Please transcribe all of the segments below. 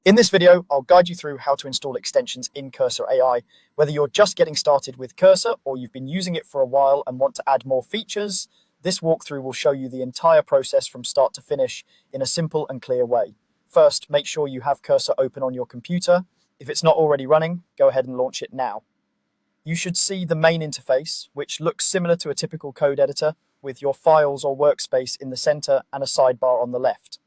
In this video, I'll guide you through how to install extensions in Cursor.Ai. Whether you're just getting started with Cursor or you've been using it for a while and want to add more features, this walkthrough will show you the entire process from start to finish in a simple and clear way. First, make sure you have Cursor open on your computer. If it's not already running, go ahead and launch it now. You should see the main interface, which looks similar to a typical code editor, with your files or workspace in the center and a sidebar on the left.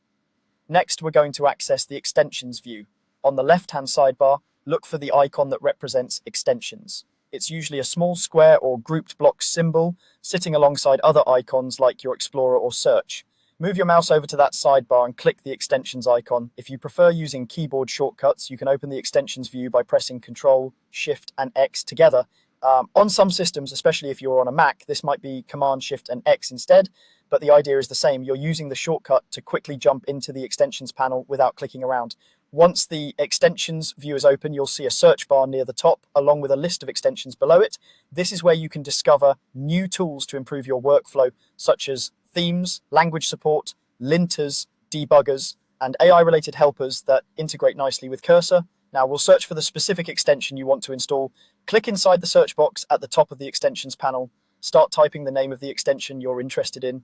Next, we're going to access the extensions view. On the left-hand sidebar, look for the icon that represents extensions. It's usually a small square or grouped block symbol sitting alongside other icons like your Explorer or Search. Move your mouse over to that sidebar and click the extensions icon. If you prefer using keyboard shortcuts, you can open the extensions view by pressing Ctrl, Shift, and X together. On some systems, especially if you're on a Mac, this might be Command, Shift, and X instead, but the idea is the same. You're using the shortcut to quickly jump into the extensions panel without clicking around. Once the extensions view is open, you'll see a search bar near the top, along with a list of extensions below it. This is where you can discover new tools to improve your workflow, such as themes, language support, linters, debuggers, and AI-related helpers that integrate nicely with Cursor. Now we'll search for the specific extension you want to install. Click inside the search box at the top of the extensions panel. Start typing the name of the extension you're interested in.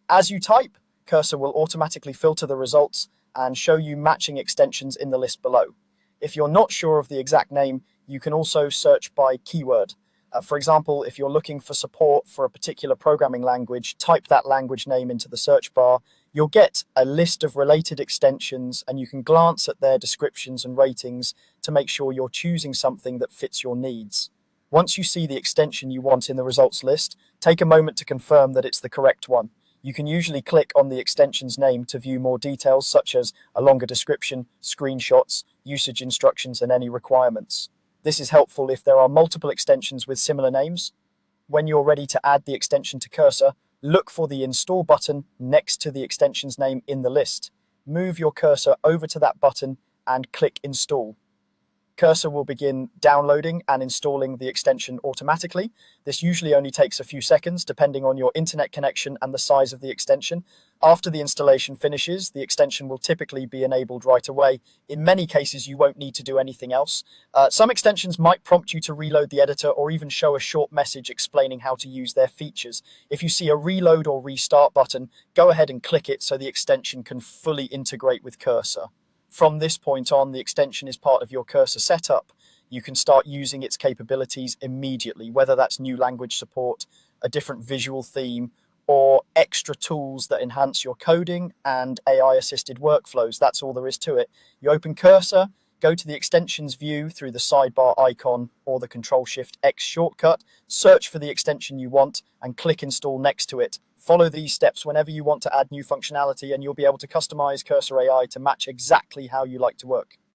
As you type, Cursor will automatically filter the results and show you matching extensions in the list below. If you're not sure of the exact name, you can also search by keyword. For example, if you're looking for support for a particular programming language, type that language name into the search bar. You'll get a list of related extensions and you can glance at their descriptions and ratings to make sure you're choosing something that fits your needs. Once you see the extension you want in the results list, take a moment to confirm that it's the correct one. You can usually click on the extension's name to view more details such as a longer description, screenshots, usage instructions, and any requirements. This is helpful if there are multiple extensions with similar names. When you're ready to add the extension to Cursor, look for the Install button next to the extension's name in the list. Move your cursor over to that button and click Install. Cursor will begin downloading and installing the extension automatically. This usually only takes a few seconds, depending on your internet connection and the size of the extension. After the installation finishes, the extension will typically be enabled right away. In many cases, you won't need to do anything else. Some extensions might prompt you to reload the editor or even show a short message explaining how to use their features. If you see a reload or restart button, go ahead and click it so the extension can fully integrate with Cursor. From this point on, the extension is part of your Cursor setup. You can start using its capabilities immediately, whether that's new language support, a different visual theme, or extra tools that enhance your coding and AI-assisted workflows. That's all there is to it. You open Cursor, go to the extensions view through the sidebar icon or the Ctrl-Shift-X shortcut, search for the extension you want, and click Install next to it. Follow these steps whenever you want to add new functionality, and you'll be able to customize Cursor.Ai to match exactly how you like to work.